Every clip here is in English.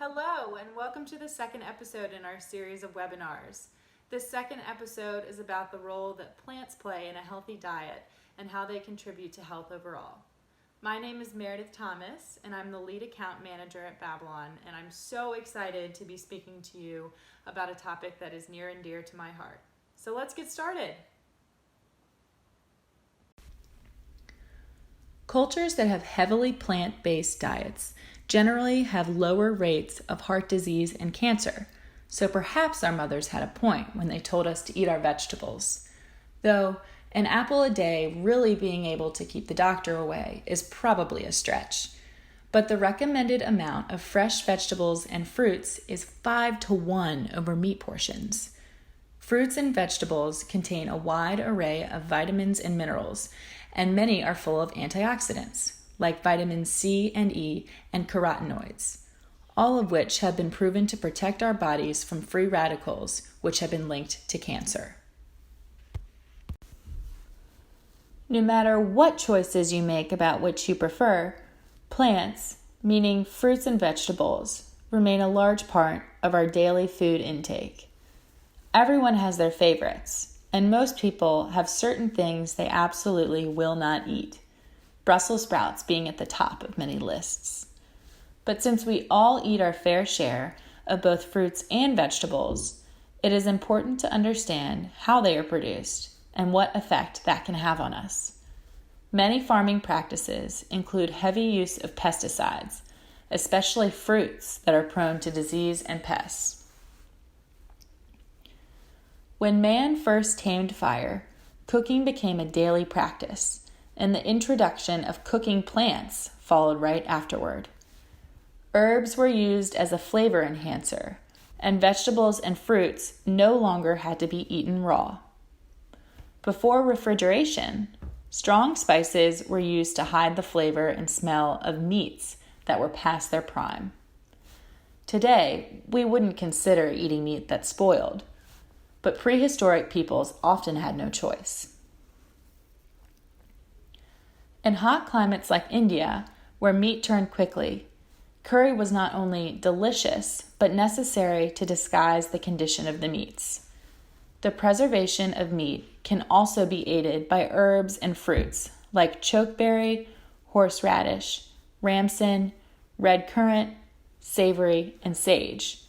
Hello, and welcome to the second episode in our series of webinars. This second episode is about the role that plants play in a healthy diet and how they contribute to health overall. My name is Meredith Thomas, and I'm the lead account manager at Babylon, and I'm so excited to be speaking to you about a topic that is near and dear to my heart. So let's get started. Cultures that have heavily plant-based diets generally have lower rates of heart disease and cancer, so perhaps our mothers had a point when they told us to eat our vegetables. Though an apple a day really being able to keep the doctor away is probably a stretch. But the recommended amount of fresh vegetables and fruits is 5-to-1 over meat portions. Fruits and vegetables contain a wide array of vitamins and minerals, and many are full of antioxidants, like vitamins C and E and carotenoids, all of which have been proven to protect our bodies from free radicals, which have been linked to cancer. No matter what choices you make about which you prefer, plants, meaning fruits and vegetables, remain a large part of our daily food intake. Everyone has their favorites, and most people have certain things they absolutely will not eat, Brussels sprouts being at the top of many lists. But since we all eat our fair share of both fruits and vegetables, it is important to understand how they are produced and what effect that can have on us. Many farming practices include heavy use of pesticides, especially fruits that are prone to disease and pests. When man first tamed fire, cooking became a daily practice, and the introduction of cooking plants followed right afterward. Herbs were used as a flavor enhancer, and vegetables and fruits no longer had to be eaten raw. Before refrigeration, strong spices were used to hide the flavor and smell of meats that were past their prime. Today, we wouldn't consider eating meat that's spoiled, but prehistoric peoples often had no choice. In hot climates like India, where meat turned quickly, curry was not only delicious, but necessary to disguise the condition of the meats. The preservation of meat can also be aided by herbs and fruits like chokeberry, horseradish, ramson, red currant, savory, and sage,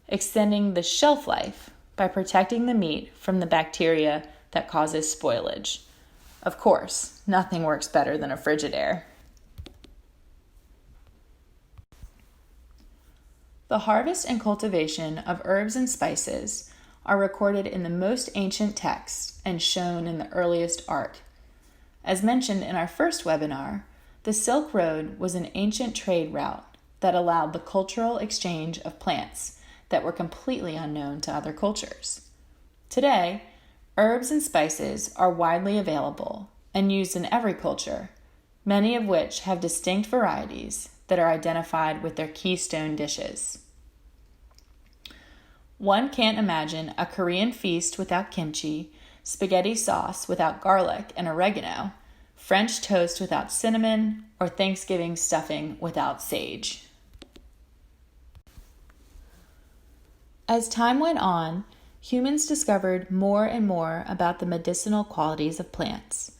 extending the shelf life by protecting the meat from the bacteria that causes spoilage. Of course, nothing works better than a Frigidaire. The harvest and cultivation of herbs and spices are recorded in the most ancient texts and shown in the earliest art. As mentioned in our first webinar, the Silk Road was an ancient trade route that allowed the cultural exchange of plants that were completely unknown to other cultures. Today, herbs and spices are widely available and used in every culture, many of which have distinct varieties that are identified with their keystone dishes. One can't imagine a Korean feast without kimchi, spaghetti sauce without garlic and oregano, French toast without cinnamon, or Thanksgiving stuffing without sage. As time went on, humans discovered more and more about the medicinal qualities of plants.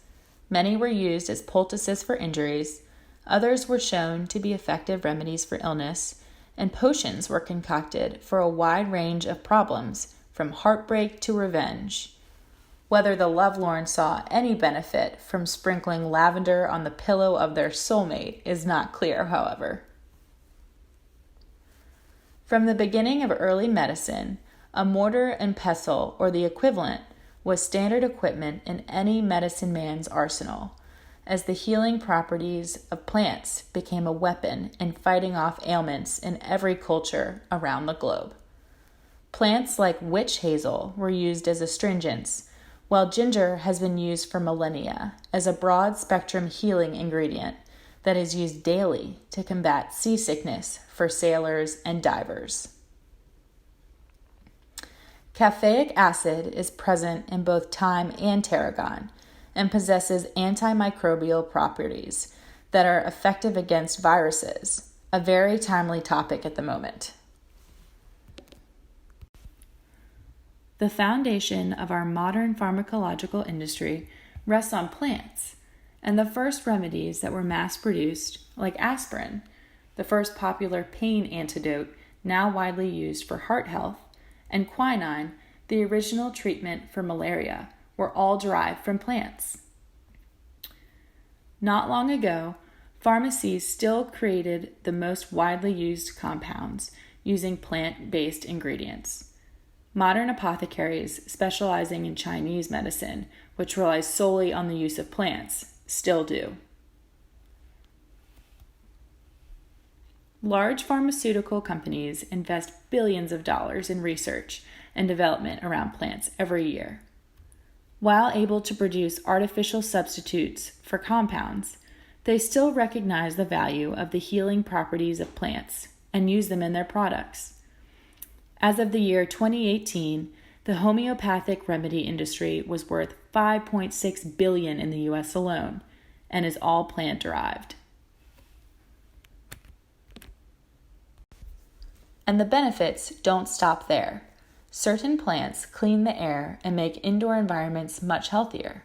Many were used as poultices for injuries, others were shown to be effective remedies for illness, and potions were concocted for a wide range of problems, from heartbreak to revenge. Whether the lovelorn saw any benefit from sprinkling lavender on the pillow of their soulmate is not clear, however. From the beginning of early medicine, a mortar and pestle, or the equivalent, was standard equipment in any medicine man's arsenal, as the healing properties of plants became a weapon in fighting off ailments in every culture around the globe. Plants like witch hazel were used as astringents, while ginger has been used for millennia as a broad-spectrum healing ingredient that is used daily to combat seasickness for sailors and divers. Caffeic acid is present in both thyme and tarragon and possesses antimicrobial properties that are effective against viruses, a very timely topic at the moment. The foundation of our modern pharmacological industry rests on plants, and the first remedies that were mass-produced, like aspirin, the first popular pain antidote now widely used for heart health, and quinine, the original treatment for malaria, were all derived from plants. Not long ago, pharmacies still created the most widely used compounds using plant-based ingredients. Modern apothecaries specializing in Chinese medicine, which relies solely on the use of plants, still do. Large pharmaceutical companies invest billions of dollars in research and development around plants every year. While able to produce artificial substitutes for compounds, they still recognize the value of the healing properties of plants and use them in their products. As of the year 2018, the homeopathic remedy industry was worth $5.6 billion in the U.S. alone and is all plant-derived. And the benefits don't stop there. Certain plants clean the air and make indoor environments much healthier.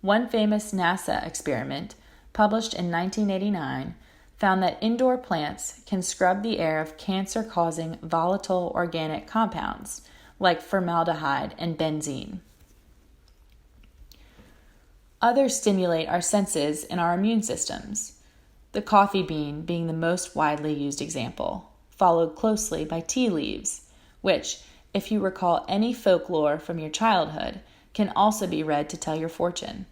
One famous NASA experiment, published in 1989, found that indoor plants can scrub the air of cancer-causing volatile organic compounds like formaldehyde and benzene. Others stimulate our senses and our immune systems, the coffee bean being the most widely used example, followed closely by tea leaves, which, if you recall any folklore from your childhood, can also be read to tell your fortune.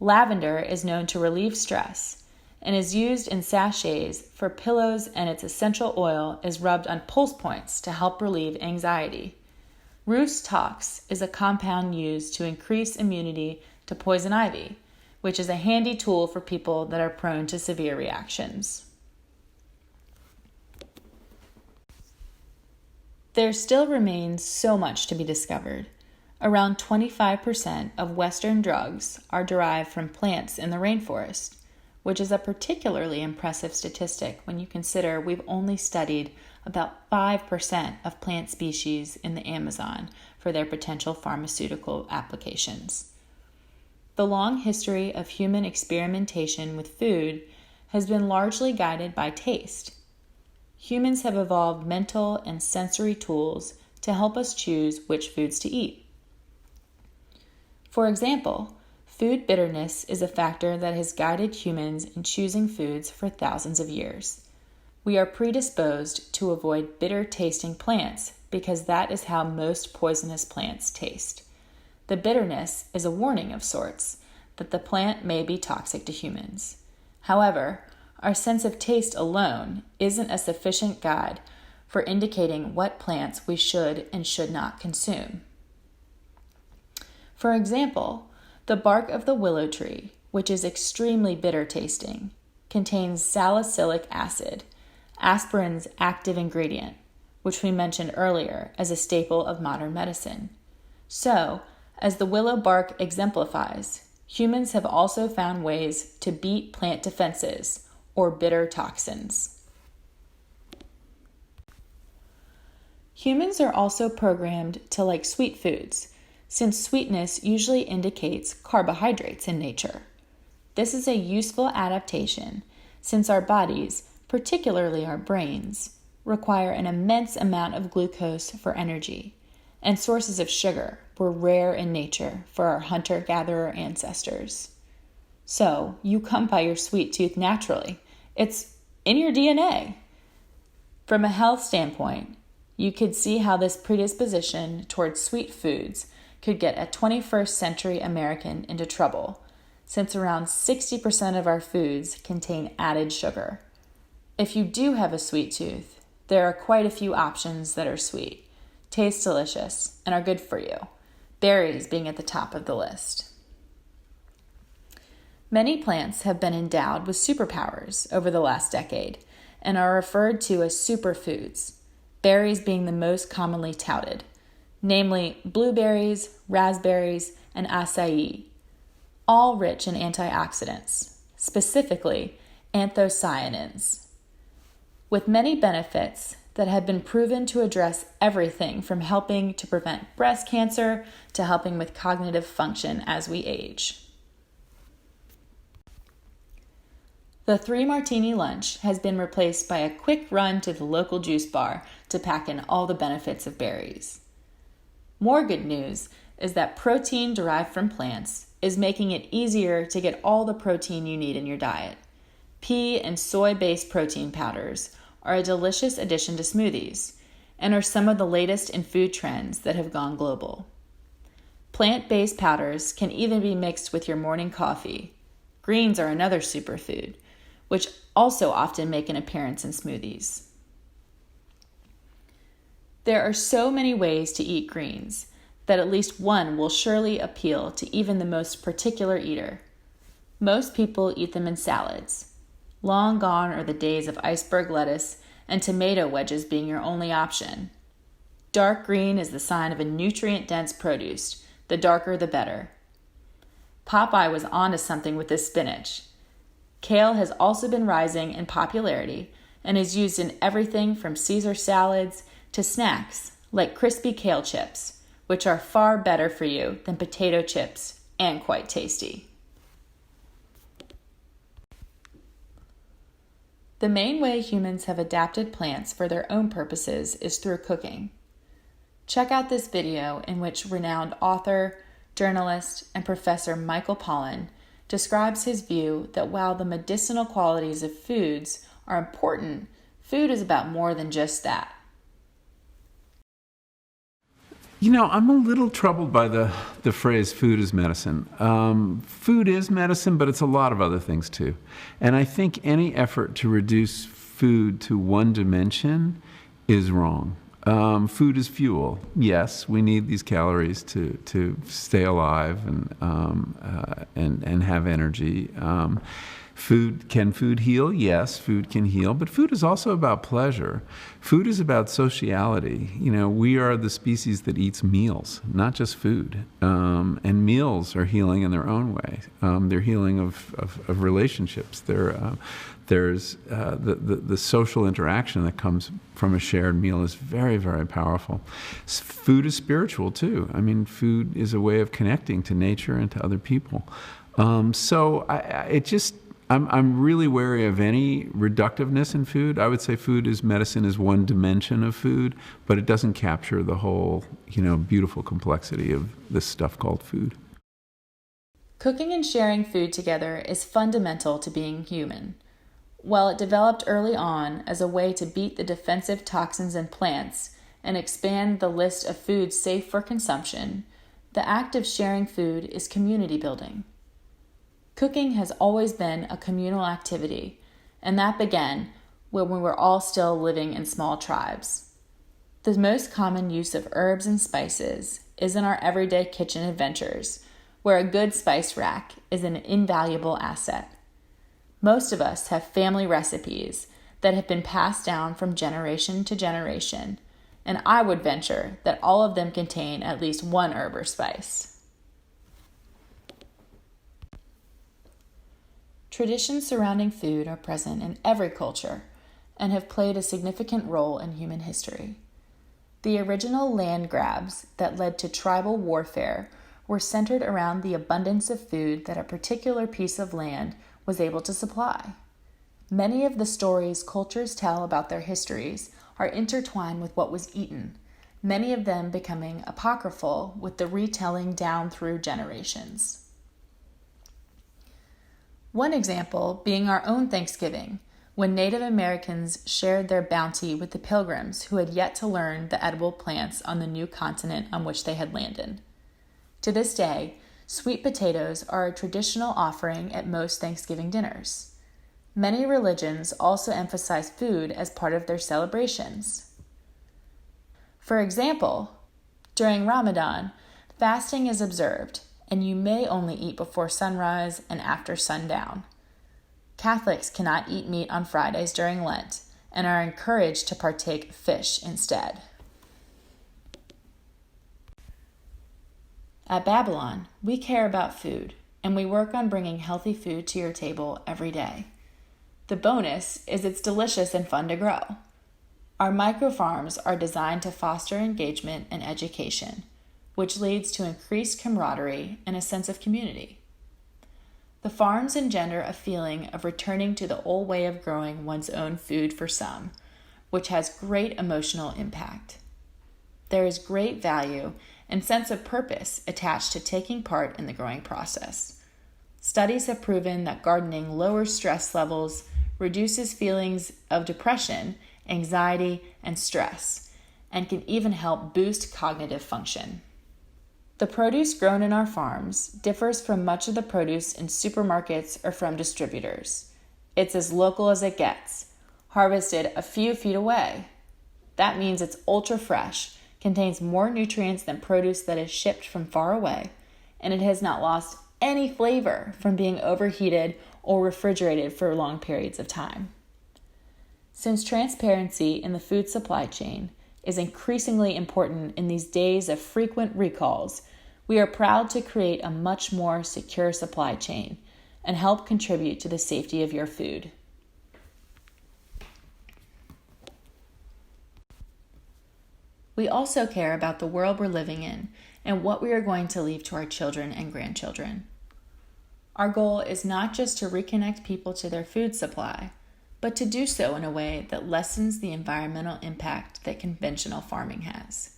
Lavender is known to relieve stress and is used in sachets for pillows, and its essential oil is rubbed on pulse points to help relieve anxiety. Rhus tox is a compound used to increase immunity to poison ivy, which is a handy tool for people that are prone to severe reactions. There still remains so much to be discovered. Around 25% of Western drugs are derived from plants in the rainforest, which is a particularly impressive statistic when you consider we've only studied about 5% of plant species in the Amazon for their potential pharmaceutical applications. The long history of human experimentation with food has been largely guided by taste. Humans have evolved mental and sensory tools to help us choose which foods to eat. For example, food bitterness is a factor that has guided humans in choosing foods for thousands of years. We are predisposed to avoid bitter-tasting plants because that is how most poisonous plants taste. The bitterness is a warning of sorts that the plant may be toxic to humans. However, our sense of taste alone isn't a sufficient guide for indicating what plants we should and should not consume. For example, the bark of the willow tree, which is extremely bitter tasting, contains salicylic acid, aspirin's active ingredient, which we mentioned earlier as a staple of modern medicine. So, as the willow bark exemplifies, humans have also found ways to beat plant defenses or bitter toxins. Humans are also programmed to like sweet foods, since sweetness usually indicates carbohydrates in nature. This is a useful adaptation since our bodies, particularly our brains, require an immense amount of glucose for energy, and sources of sugar were rare in nature for our hunter-gatherer ancestors. So, you come by your sweet tooth naturally. It's in your DNA. From a health standpoint, you could see how this predisposition towards sweet foods could get a 21st century American into trouble, since around 60% of our foods contain added sugar. If you do have a sweet tooth, there are quite a few options that are sweet, taste delicious, and are good for you, berries being at the top of the list. Many plants have been endowed with superpowers over the last decade and are referred to as superfoods, berries being the most commonly touted, namely blueberries, raspberries, and acai, all rich in antioxidants, specifically anthocyanins. with many benefits that have been proven to address everything from helping to prevent breast cancer to helping with cognitive function as we age. The 3-martini lunch has been replaced by a quick run to the local juice bar to pack in all the benefits of berries. More good news is that protein derived from plants is making it easier to get all the protein you need in your diet. Pea and soy-based protein powders are a delicious addition to smoothies and are some of the latest in food trends that have gone global. Plant-based powders can even be mixed with your morning coffee. Greens are another superfood, which also often make an appearance in smoothies. There are so many ways to eat greens that at least one will surely appeal to even the most particular eater. Most people eat them in salads. Long gone are the days of iceberg lettuce and tomato wedges being your only option. Dark green is the sign of a nutrient-dense produce. The darker, the better. Popeye was onto something with this spinach. Kale has also been rising in popularity and is used in everything from Caesar salads to snacks like crispy kale chips, which are far better for you than potato chips and quite tasty. The main way humans have adapted plants for their own purposes is through cooking. Check out this video in which renowned author, journalist, and professor Michael Pollan describes his view that while the medicinal qualities of foods are important, food is about more than just that. I'm a little troubled by the phrase food is medicine. Food is medicine, but it's a lot of other things too. And I think any effort to reduce food to one dimension is wrong. Food is fuel. Yes, we need these calories to stay alive and have energy. Can food heal? Yes, food can heal, but food is also about pleasure. Food is about sociality. We are the species that eats meals, not just food. And meals are healing in their own way. They're healing of relationships. There's the social interaction that comes from a shared meal is very, very powerful. Food is spiritual too. Food is a way of connecting to nature and to other people. I'm really wary of any reductiveness in food. I would say food is medicine is one dimension of food, but it doesn't capture the whole, beautiful complexity of this stuff called food. Cooking and sharing food together is fundamental to being human. While it developed early on as a way to beat the defensive toxins in plants and expand the list of foods safe for consumption, the act of sharing food is community building. Cooking has always been a communal activity, and that began when we were all still living in small tribes. The most common use of herbs and spices is in our everyday kitchen adventures, where a good spice rack is an invaluable asset. Most of us have family recipes that have been passed down from generation to generation, and I would venture that all of them contain at least one herb or spice. Traditions surrounding food are present in every culture and have played a significant role in human history. The original land grabs that led to tribal warfare were centered around the abundance of food that a particular piece of land was able to supply. Many of the stories cultures tell about their histories are intertwined with what was eaten, many of them becoming apocryphal with the retelling down through generations. One example being our own Thanksgiving, when Native Americans shared their bounty with the Pilgrims who had yet to learn the edible plants on the new continent on which they had landed. To this day, sweet potatoes are a traditional offering at most Thanksgiving dinners. Many religions also emphasize food as part of their celebrations. For example, during Ramadan, fasting is observed, and you may only eat before sunrise and after sundown. Catholics cannot eat meat on Fridays during Lent and are encouraged to partake fish instead. At Babylon, we care about food, and we work on bringing healthy food to your table every day. The bonus is it's delicious and fun to grow. Our microfarms are designed to foster engagement and education, which leads to increased camaraderie and a sense of community. The farms engender a feeling of returning to the old way of growing one's own food for some, which has great emotional impact. There is great value and sense of purpose attached to taking part in the growing process. Studies have proven that gardening lowers stress levels, reduces feelings of depression, anxiety, and stress, and can even help boost cognitive function. The produce grown in our farms differs from much of the produce in supermarkets or from distributors. It's as local as it gets, harvested a few feet away. That means it's ultra fresh, contains more nutrients than produce that is shipped from far away, and it has not lost any flavor from being overheated or refrigerated for long periods of time. Since transparency in the food supply chain is increasingly important in these days of frequent recalls, we are proud to create a much more secure supply chain and help contribute to the safety of your food. We also care about the world we're living in and what we are going to leave to our children and grandchildren. Our goal is not just to reconnect people to their food supply, but to do so in a way that lessens the environmental impact that conventional farming has.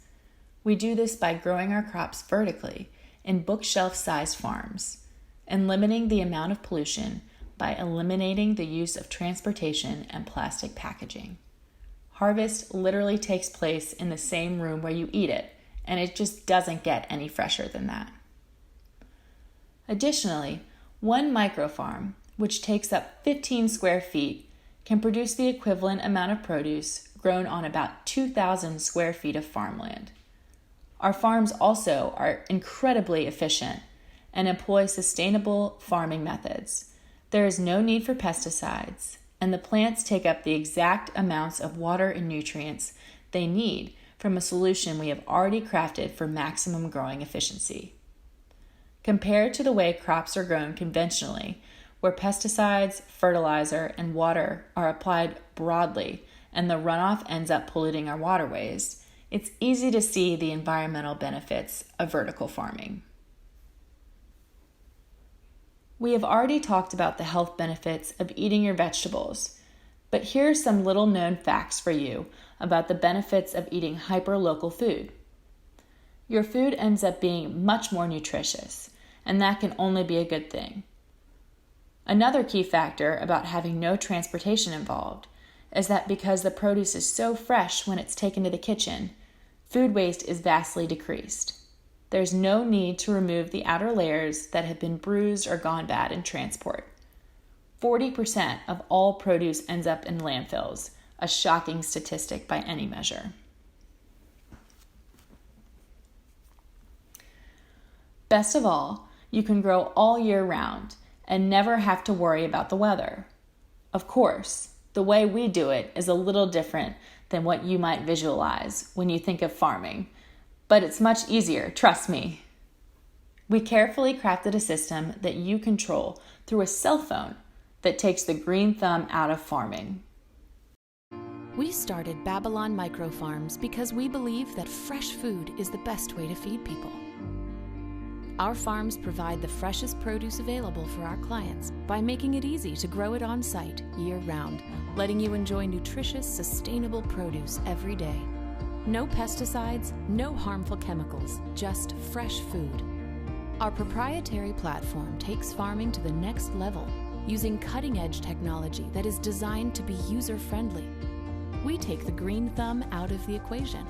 We do this by growing our crops vertically in bookshelf-sized farms and limiting the amount of pollution by eliminating the use of transportation and plastic packaging. Harvest literally takes place in the same room where you eat it, and it just doesn't get any fresher than that. Additionally, one microfarm, which takes up 15 square feet, can produce the equivalent amount of produce grown on about 2,000 square feet of farmland. Our farms also are incredibly efficient and employ sustainable farming methods. There is no need for pesticides, and the plants take up the exact amounts of water and nutrients they need from a solution we have already crafted for maximum growing efficiency. Compared to the way crops are grown conventionally, where pesticides, fertilizer, and water are applied broadly and the runoff ends up polluting our waterways, it's easy to see the environmental benefits of vertical farming. We have already talked about the health benefits of eating your vegetables, but here are some little known facts for you about the benefits of eating hyper-local food. Your food ends up being much more nutritious, and that can only be a good thing. Another key factor about having no transportation involved is that because the produce is so fresh when it's taken to the kitchen, food waste is vastly decreased. There's no need to remove the outer layers that have been bruised or gone bad in transport. 40% of all produce ends up in landfills, a shocking statistic by any measure. Best of all, you can grow all year round and never have to worry about the weather. Of course, the way we do it is a little different than what you might visualize when you think of farming, but it's much easier, trust me. We carefully crafted a system that you control through a cell phone that takes the green thumb out of farming. We started Babylon Micro Farms because we believe that fresh food is the best way to feed people. Our farms provide the freshest produce available for our clients by making it easy to grow it on site year-round, letting you enjoy nutritious, sustainable produce every day. No pesticides, no harmful chemicals, just fresh food. Our proprietary platform takes farming to the next level using cutting-edge technology that is designed to be user-friendly. We take the green thumb out of the equation.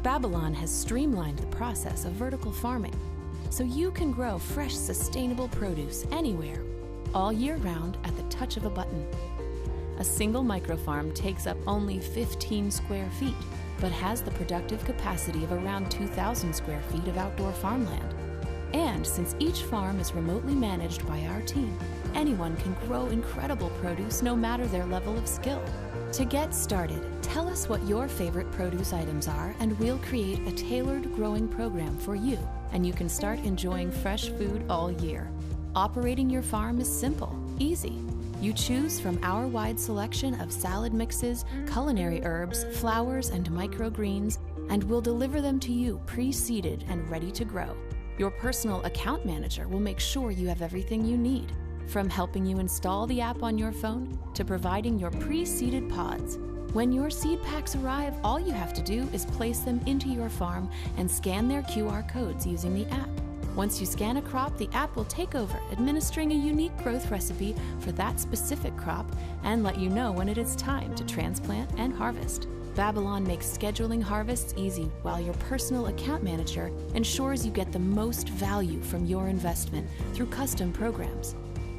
Babylon has streamlined the process of vertical farming, so you can grow fresh, sustainable produce anywhere, all year round at the touch of a button. A single microfarm takes up only 15 square feet, but has the productive capacity of around 2,000 square feet of outdoor farmland. And since each farm is remotely managed by our team, anyone can grow incredible produce no matter their level of skill. To get started, tell us what your favorite produce items are and we'll create a tailored growing program for you, and you can start enjoying fresh food all year. Operating your farm is simple, easy, You choose from our wide selection of salad mixes, culinary herbs, flowers, and microgreens, and we'll deliver them to you pre-seeded and ready to grow. Your personal account manager will make sure you have everything you need, from helping you install the app on your phone to providing your pre-seeded pods. When your seed packs arrive, all you have to do is place them into your farm and scan their QR codes using the app. Once you scan a crop, the app will take over, administering a unique growth recipe for that specific crop and let you know when it is time to transplant and harvest. Babylon makes scheduling harvests easy, while your personal account manager ensures you get the most value from your investment through custom programs.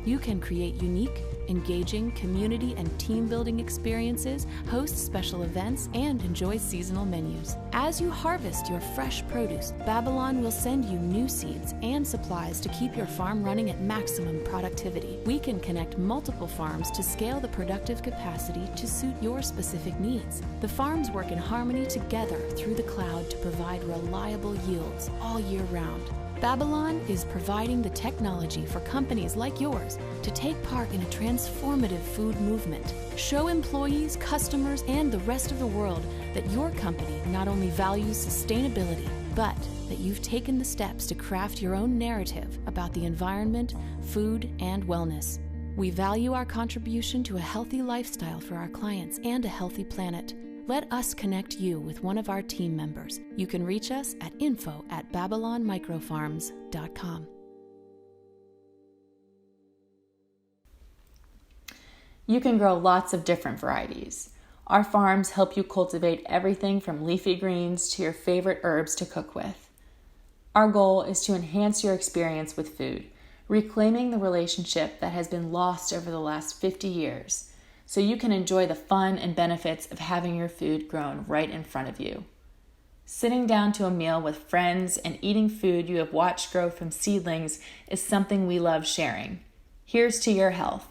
You can create unique, engaging community and team-building experiences, host special events, and enjoy seasonal menus. As you harvest your fresh produce, Babylon will send you new seeds and supplies to keep your farm running at maximum productivity. We can connect multiple farms to scale the productive capacity to suit your specific needs. The farms work in harmony together through the cloud to provide reliable yields all year round. Babylon is providing the technology for companies like yours to take part in a transformative food movement. Show employees, customers, and the rest of the world that your company not only values sustainability, but that you've taken the steps to craft your own narrative about the environment, food, and wellness. We value our contribution to a healthy lifestyle for our clients and a healthy planet. Let us connect you with one of our team members. You can reach us at info@babylonmicrofarms.com. You can grow lots of different varieties. Our farms help you cultivate everything from leafy greens to your favorite herbs to cook with. Our goal is to enhance your experience with food, reclaiming the relationship that has been lost over the last 50 years, so you can enjoy the fun and benefits of having your food grown right in front of you. Sitting down to a meal with friends and eating food you have watched grow from seedlings is something we love sharing. Here's to your health.